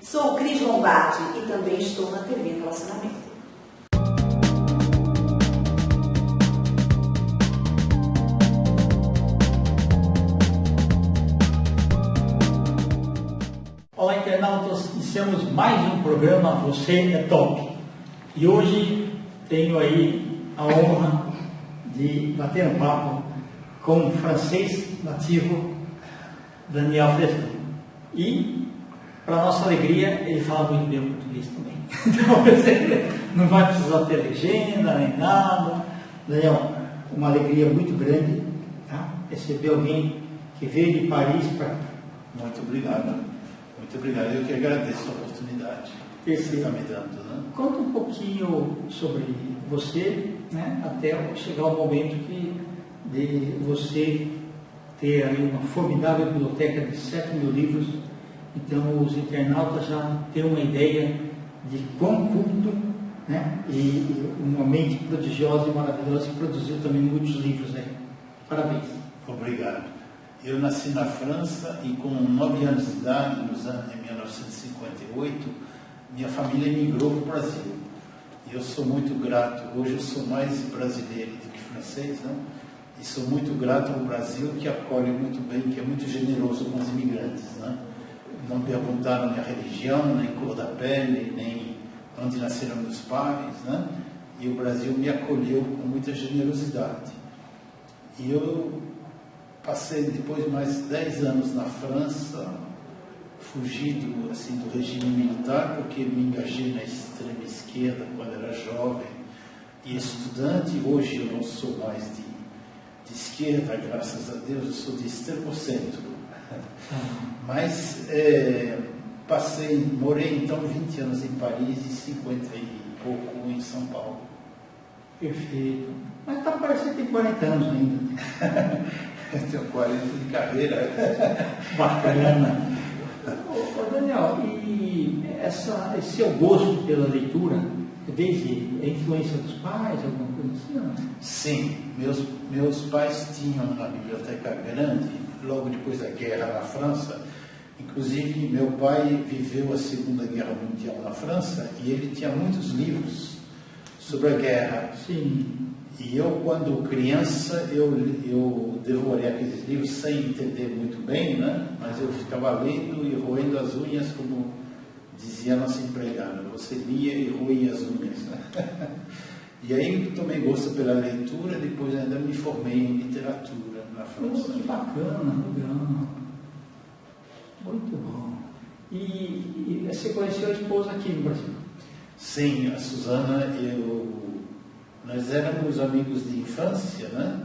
Sou Cris Lombardi e também estou na TV Relacionamento. Olá, internautas, iniciamos mais um programa Você é Top. E hoje tenho aí a honra de bater um papo com o francês nativo Daniel Fresco. E, para nossa alegria, ele fala muito bem o português também. Então, você não vai precisar ter legenda nem nada. Daniel, uma alegria muito grande, tá? Receber alguém que veio de Paris para... Muito obrigado. Muito obrigado, eu que agradeço a oportunidade que você está me dando. Né? Conta um pouquinho sobre você, né, até chegar o momento de você ter aí uma formidável biblioteca de 7.000 livros. Então os internautas já têm uma ideia de quão culto, né, e uma mente prodigiosa e maravilhosa que produziu também muitos livros aí. Parabéns. Obrigado. Eu nasci na França e com 9 anos de idade, em 1958, minha família emigrou para o Brasil. E eu sou muito grato, hoje eu sou mais brasileiro do que francês, né? E sou muito grato ao Brasil, que acolhe muito bem, que é muito generoso com os imigrantes, né? Não perguntaram minha religião, nem cor da pele, nem onde nasceram meus pais, né? E o Brasil me acolheu com muita generosidade. E eu passei depois mais 10 anos na França, fugido assim, do regime militar, porque me engajei na extrema esquerda quando era jovem e estudante. Hoje eu não sou mais de esquerda, graças a Deus, eu sou de extremo centro. Mas morei então 20 anos em Paris e 50 e pouco em São Paulo. Perfeito. Mas está parecendo que tem 40 anos ainda. Eu tenho 40 de carreira. Bacana. Ô, Daniel, e esse seu gosto pela leitura, desde a influência dos pais, alguma coisa assim? Não? Sim, meus pais tinham uma biblioteca grande, logo depois da guerra na França. Inclusive, meu pai viveu a Segunda Guerra Mundial na França e ele tinha muitos livros sobre a guerra. Sim. E eu, quando criança, eu devorei aqueles livros sem entender muito bem, né? Mas eu ficava lendo e roendo as unhas, como dizia a nossa empregada. Você lia e roía as unhas. Né? E aí tomei gosto pela leitura, depois ainda me formei em literatura na França. Que bacana, legal. Muito bom. E você conheceu a esposa aqui no Brasil? Sim, a Suzana, nós éramos amigos de infância, né?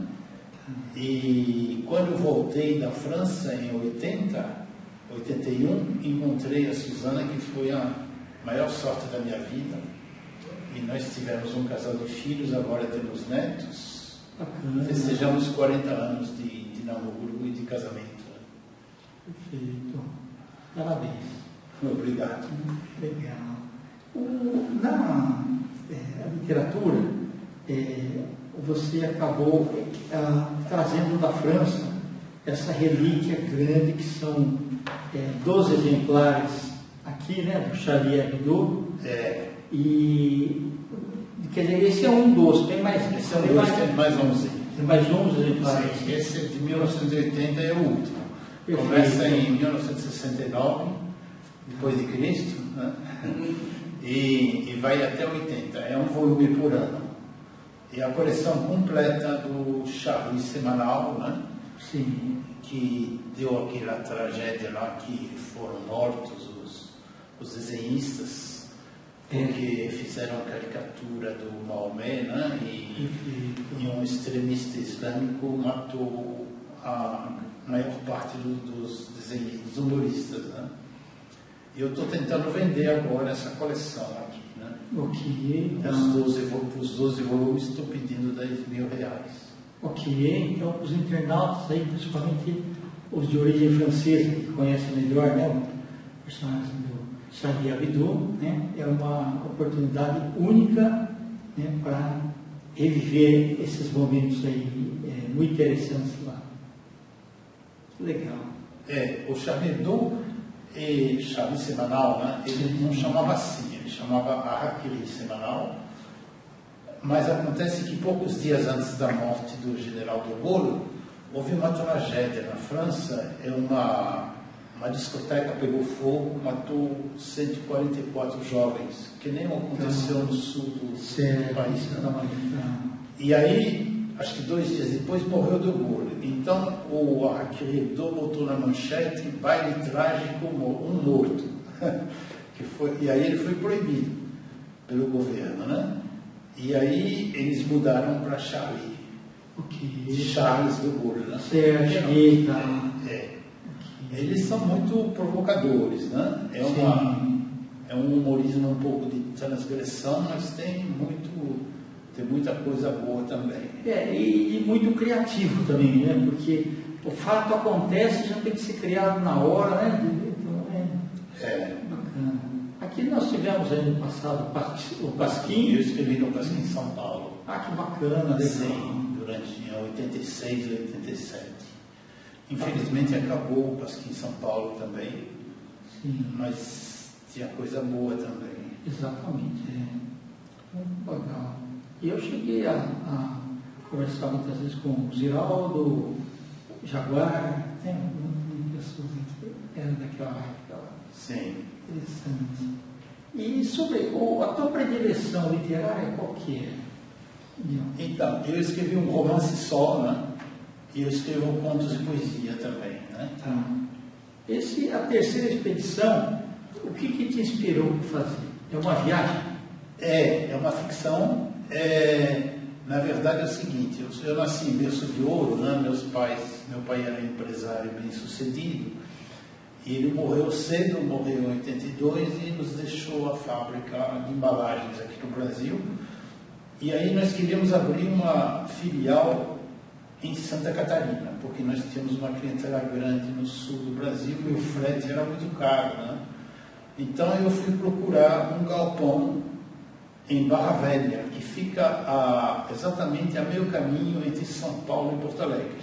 E quando voltei da França em 81, encontrei a Suzana, que foi a maior sorte da minha vida. E nós tivemos um casal de filhos, agora temos netos. Bacana. Festejamos 40 anos de namoro e de casamento. Perfeito. Parabéns. Obrigado. Legal. Na literatura, você acabou trazendo da França essa relíquia grande que são 12 exemplares aqui, né, do Charlie Hebdo. E quer dizer, esse é um dos, tem mais. Esse é um dos, tem mais 11. Tem mais 11 exemplares. Sim, esse de 1980 é o último. Perfeito. Começa em 1969, depois de Cristo, né? E vai até 80. É um volume por ano. E a coleção completa do Charlie semanal, né? Sim. Que deu aquela tragédia lá que foram mortos os desenhistas, porque fizeram a caricatura do Maomé, né? E um extremista islâmico matou a maior parte dos desenhistas, dos humoristas, né? E eu estou tentando vender agora essa coleção aqui, né? Ok. Os 12 volumes estou pedindo R$10.000. Ok, então os internautas aí, principalmente os de origem francesa, que conhecem melhor, né, o personagem do Charlie Hebdo, né, é uma oportunidade única, né, para reviver esses momentos aí muito interessantes lá. Legal. O Charlie Hebdo e Charles Semanal, né? Ele não chamava assim, ele chamava Harakiri Semanal, mas acontece que poucos dias antes da morte do general de Gaulle, houve uma tragédia na França, uma discoteca pegou fogo, matou 144 jovens, que nem aconteceu no sul do país. E aí, acho que 2 dias depois, morreu de Gaulle. Então, o Harakiri botou na manchete baile trágico, um morto. E aí ele foi proibido pelo governo, né? E aí eles mudaram para Charlie. Charles de Gaulle, né? Eles são muito provocadores, né? É um humorismo um pouco de transgressão, mas tem muita coisa boa também. E muito criativo também, né? Porque o fato acontece e já tem que ser criado na hora, né? Então, bacana. Aqui nós tivemos aí no passado o Pasquim. Eu escrevi no Pasquim em São Paulo. Que bacana, né? Sim, durante 86 e 87. Infelizmente acabou o Pasquim em São Paulo também. Sim. Mas tinha coisa boa também. Exatamente. Muito legal. E eu cheguei a conversar muitas vezes com o Ziraldo, Jaguar, pessoas que eram daquela época lá. Sim. Interessante. E sobre a tua predileção literária, qual que é? Então, eu escrevi um romance só, né? E eu escrevo contos e poesia também, né? Tá. A terceira expedição, o que te inspirou para fazer? É uma viagem? É uma ficção. Na verdade é o seguinte, eu nasci em berço de ouro, né? Meu pai era empresário bem sucedido, e ele morreu cedo, morreu em 82 e nos deixou a fábrica de embalagens aqui no Brasil. E aí nós queríamos abrir uma filial em Santa Catarina, porque nós tínhamos uma clientela grande no sul do Brasil e o frete era muito caro, né? Então eu fui procurar um galpão em Barra Velha, que fica exatamente a meio caminho entre São Paulo e Porto Alegre.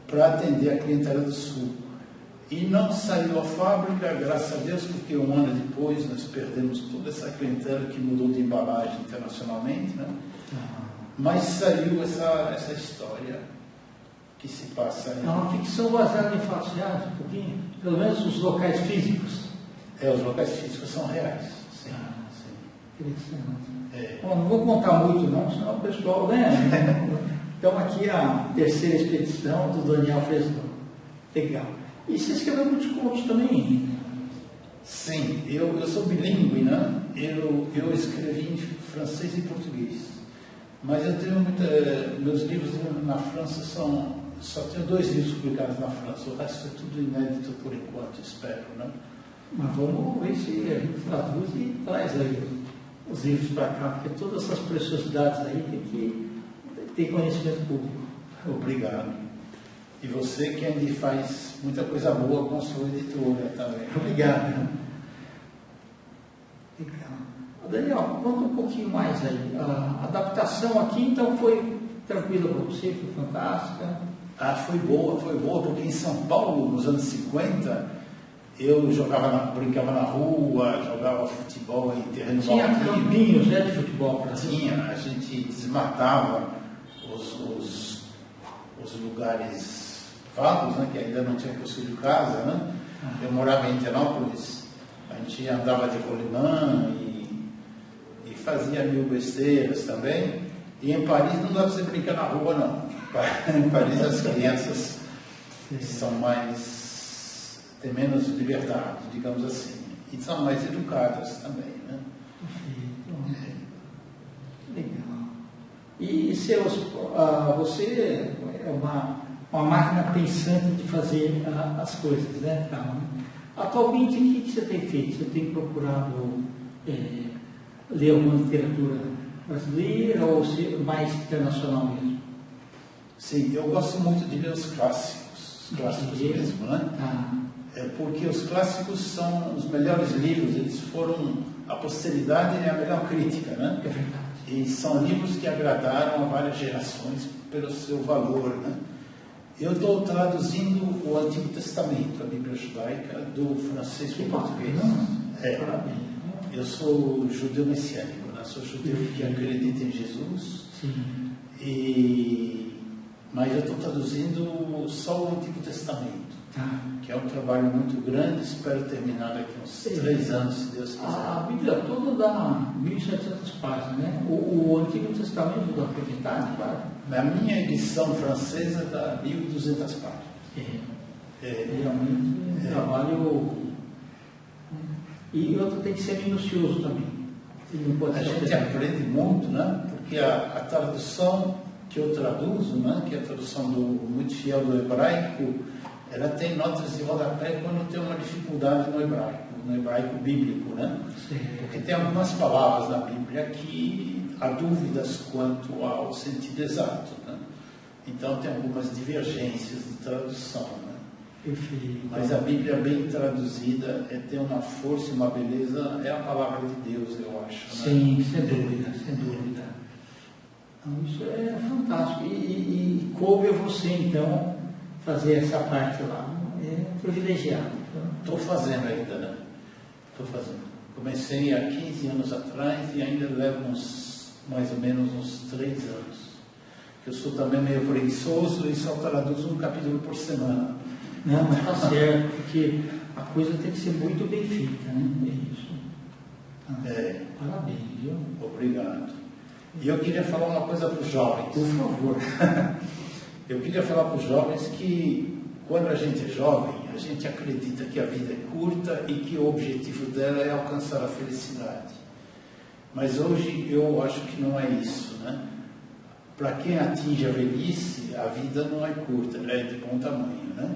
Para atender a clientela do sul. E não saiu a fábrica, graças a Deus, porque um ano depois nós perdemos toda essa clientela que mudou de embalagem internacionalmente, né? Mas saiu essa história que se passa aí. É uma ficção baseada em fatos reais, um pouquinho? Pelo menos os locais físicos. Os locais físicos são reais. Sim. Interessante. Bom, não vou contar muito não, senão o pessoal, né? Então aqui a terceira expedição do Daniel Fresno. Legal. E você escreveu muitos contos também? Sim, eu sou bilíngue, né? Eu escrevi em francês e português. Mas eu tenho meus livros na França só tenho 2 livros publicados na França, o resto é tudo inédito por enquanto, espero, né? Mas vamos ver se a gente traduz e traz aí os livros para cá, porque todas essas preciosidades aí tem que ter conhecimento público. Obrigado. E você que ainda faz muita coisa boa com a sua editora também. Obrigado. Daniel, conta um pouquinho mais aí. A adaptação aqui, então, foi tranquila para você? Foi fantástica? Foi boa, porque em São Paulo, nos anos 50, eu brincava na rua, jogava futebol em terreno baldio. Tinha campinhos, de futebol? Tinha, a gente desmatava os lugares vagos, né, que ainda não tinha construído casa, né? Eu morava em Indianópolis, a gente andava de rolimã e fazia mil besteiras também. E em Paris não dá para você brincar na rua, não. Em Paris as crianças têm menos liberdade, digamos assim. E são mais educadas também, né? Legal. E você é uma máquina pensante de fazer as coisas, né? Atualmente, o que você tem feito? Você tem procurado ler alguma literatura brasileira ou mais internacional mesmo? Sim, eu gosto muito de ler os clássicos mesmo, né? Porque os clássicos são os melhores livros, eles foram, a posteridade é a melhor crítica, né? É verdade. E são livros que agradaram a várias gerações pelo seu valor, né? Eu estou traduzindo o Antigo Testamento, a Bíblia Judaica, do francês para o português. Eu sou judeu messiânico, né? Sou judeu que acredita em Jesus. Sim. Mas eu estou traduzindo só o Antigo Testamento, que é um trabalho muito grande. Espero terminar daqui uns 3 anos, se Deus quiser. A Bíblia toda dá 1.700 páginas, né? O Antigo Testamento dá metade, claro. Na minha edição francesa dá 1.200 páginas. Realmente um trabalho. E outro tem que ser minucioso também. Não pode A ser gente aprende muito, né? Porque a tradução que eu traduzo, né? Que é a tradução muito fiel do hebraico, ela tem notas de rodapé quando tem uma dificuldade no hebraico bíblico, né? Sim. Porque tem algumas palavras na Bíblia que há dúvidas quanto ao sentido exato, né? Então tem algumas divergências de tradução, né? Perfeito. Mas a Bíblia bem traduzida tem uma força e uma beleza, é a palavra de Deus, eu acho, né? Sim, sem dúvida, sem dúvida. Então, isso é fantástico. E coube a você, então, fazer essa parte lá. É privilegiado. Estou fazendo ainda, né? Estou fazendo. Comecei há 15 anos atrás e ainda levo mais ou menos uns 3 anos. Eu sou também meio preguiçoso e só traduzo um capítulo por semana. Não, mas está certo, porque a coisa tem que ser muito bem feita, né? É isso. Parabéns, viu? Obrigado. E eu queria falar uma coisa para os jovens. Por favor. Eu queria falar para os jovens que, quando a gente é jovem, a gente acredita que a vida é curta e que o objetivo dela é alcançar a felicidade. Mas hoje eu acho que não é isso, né? Para quem atinge a velhice, a vida não é curta, é de bom tamanho, né?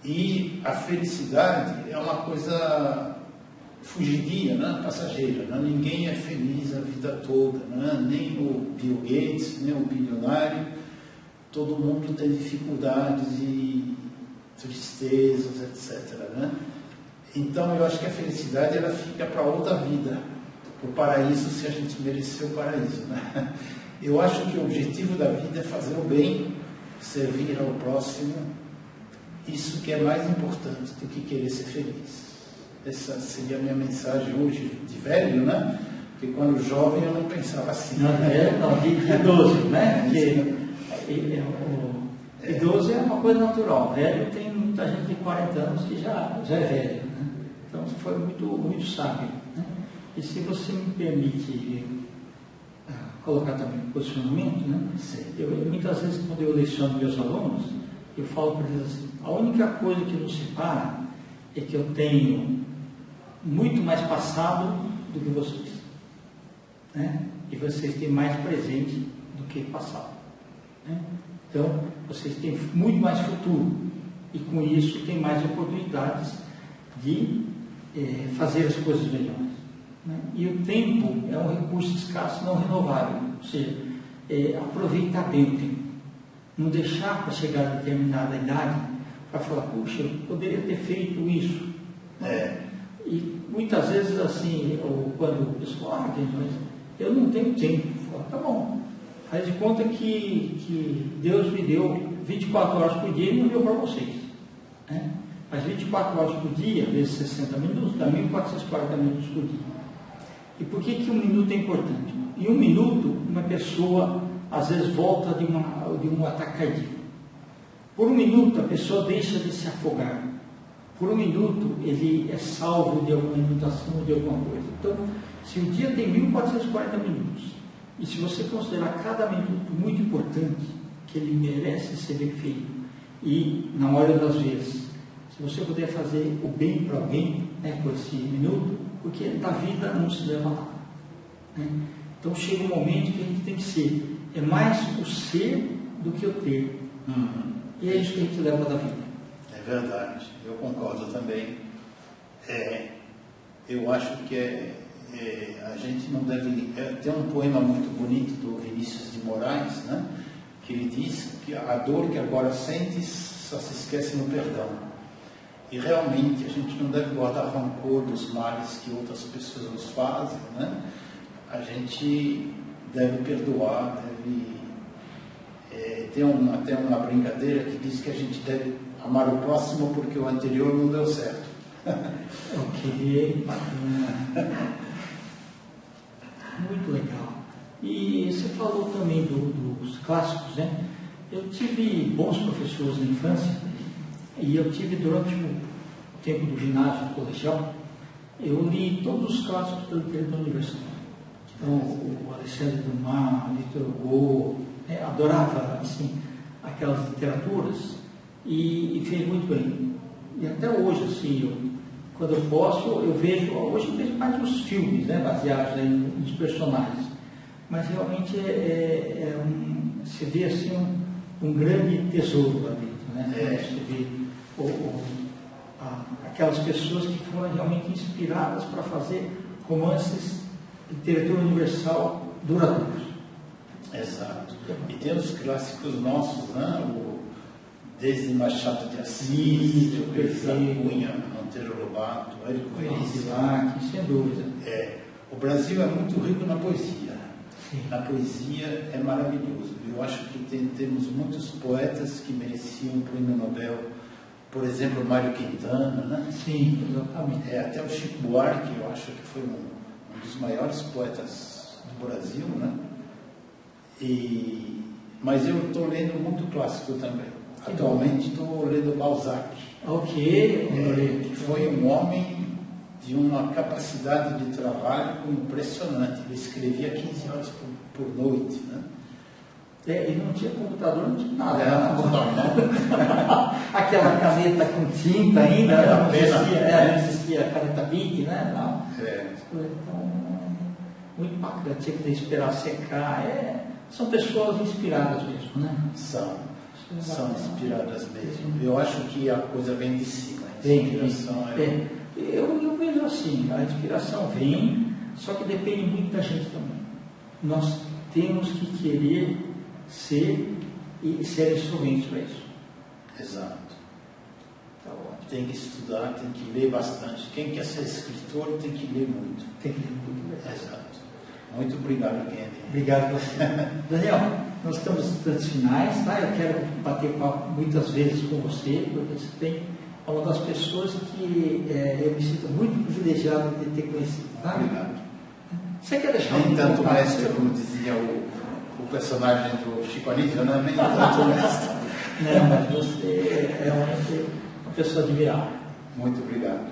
E a felicidade é uma coisa fugidia, né? Passageira, né? Ninguém é feliz a vida toda, né? Nem o Bill Gates, nem o bilionário. Todo mundo tem dificuldades e tristezas, etc., né? Então eu acho que a felicidade ela fica para outra vida, para o paraíso, se a gente merecer o paraíso, né? Eu acho que o objetivo da vida é fazer o bem, servir ao próximo. Isso que é mais importante do que querer ser feliz. Essa seria a minha mensagem hoje, de velho, né? Porque quando jovem eu não pensava assim. De idoso, né? Idoso é uma coisa natural. Velho, tem muita gente de 40 anos que já é velho, né? Então foi muito sábio, né? E se você me permite colocar também um posicionamento, né? Muitas vezes quando eu leciono meus alunos, eu falo para eles assim: a única coisa que nos separa é que eu tenho muito mais passado do que vocês, né? E vocês têm mais presente do que passado, né? Então vocês têm muito mais futuro e com isso tem mais oportunidades de fazer as coisas melhores, né? E o tempo é um recurso escasso, não renovável, ou seja, aproveitar bem o tempo, não deixar para chegar a determinada idade para falar: puxa, eu poderia ter feito isso, né? E muitas vezes assim, quando o pessoal mas eu não tenho tempo, falo: tá bom, faz de conta que Deus me deu 24 horas por dia e não deu para vocês, né? Mas 24 horas por dia, vezes 60 minutos, dá 1.440 minutos por dia. E por que um minuto é importante? Em um minuto, uma pessoa às vezes volta de um ataque cardíaco. Por um minuto, a pessoa deixa de se afogar. Por um minuto, ele é salvo de alguma inundação, de alguma coisa. Então, se o dia tem 1.440 minutos, e se você considerar cada minuto muito importante, que ele merece ser bem feito, e, na maioria das vezes, se você puder fazer o bem para alguém, né, por esse minuto, porque da vida não se leva nada, né? Então chega um momento que a gente tem que ser, é mais o ser do que o ter. E é isso que a gente leva da vida. É verdade, eu concordo também. Eu acho que a gente não deve... tem um poema muito bonito do Vinícius de Moraes, né, que ele diz que a dor que agora sentes só se esquece no perdão. E realmente a gente não deve guardar rancor dos males que outras pessoas nos fazem, né? A gente deve perdoar, deve tem até uma brincadeira que diz que a gente deve amar o próximo porque o anterior não deu certo. Ok, bacana. Muito legal. E você falou também dos clássicos, né? Eu tive bons professores na infância e eu tive durante o tempo do ginásio, do colegial, eu li todos os clássicos da literatura universal. Então, o Alexandre Dumas, Victor Hugo, adorava assim, aquelas literaturas e fez muito bem. E até hoje, assim, quando eu posso, eu vejo, hoje eu vejo mais os filmes, né, baseados nos personagens, mas realmente você vê assim um grande tesouro lá dentro, né? Você vê aquelas pessoas que foram realmente inspiradas para fazer romances, literatura universal duradouros. Exato. E tem os clássicos nossos, né? Desde Machado de Assis, Pedro da Cunha, Monteiro Lobato, Érico Veríssimo, sem dúvida. O Brasil é muito rico na poesia. Sim. Na poesia é maravilhoso. Eu acho que temos muitos poetas que mereciam o prêmio Nobel. Por exemplo, Mário Quintana, né? Sim, exatamente. Até o Chico Buarque, eu acho que foi um dos maiores poetas do Brasil, né? Mas eu estou lendo muito clássico também. Atualmente estou lendo Balzac. Ok. Que foi um homem de uma capacidade de trabalho impressionante. Ele escrevia 15 horas por noite, né? E não tinha computador, não tinha nada. Não. Aquela caneta com tinta ainda, não existia a caneta Bic, né? Não. Então, muito bacana, tinha que esperar secar. São pessoas inspiradas mesmo, né? São inspiradas mesmo. Eu acho que a coisa vem de cima. A inspiração Eu vejo assim, a inspiração vem, só que depende muito da gente também. Nós temos que querer ser e ser instrumentos para isso. Exato. Tá ótimo. Tem que estudar, tem que ler bastante. Quem quer ser escritor tem que ler muito. Tem que ler muito. Exato. Muito obrigado, Kennedy. Obrigado a você. Daniel, nós estamos nos instantes finais, tá? Eu quero bater papo muitas vezes com você, porque você é uma das pessoas que eu me sinto muito privilegiado de ter conhecido. Tá? Obrigado. Você quer deixar Nem tanto mestre, como dizia o personagem do Chico Anísio, né? Nem tanto mestre. Não, mas você é realmente uma pessoa admirável. Muito obrigado.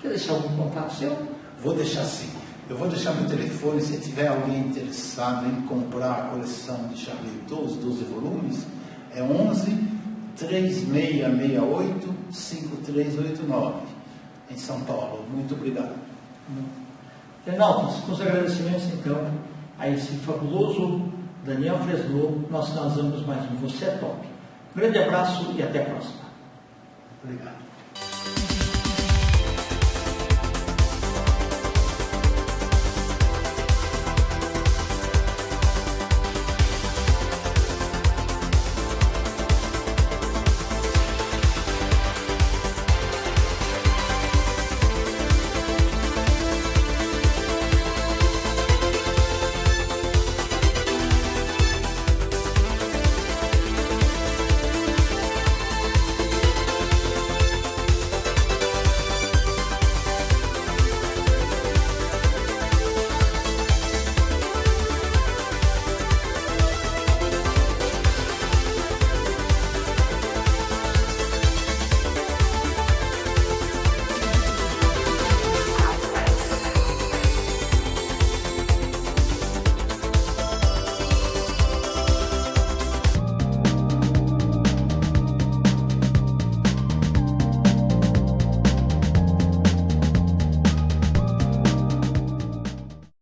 Quer deixar algum contato seu? Vou deixar sim. Eu vou deixar meu telefone, se tiver alguém interessado em comprar a coleção de Charles Hebdo, os 12 volumes, é 11 3668 5389, em São Paulo. Muito obrigado. Internautas, com os agradecimentos então a esse fabuloso Daniel Fresno, nós finalizamos mais um Você é Top. Um grande abraço e até a próxima. Obrigado.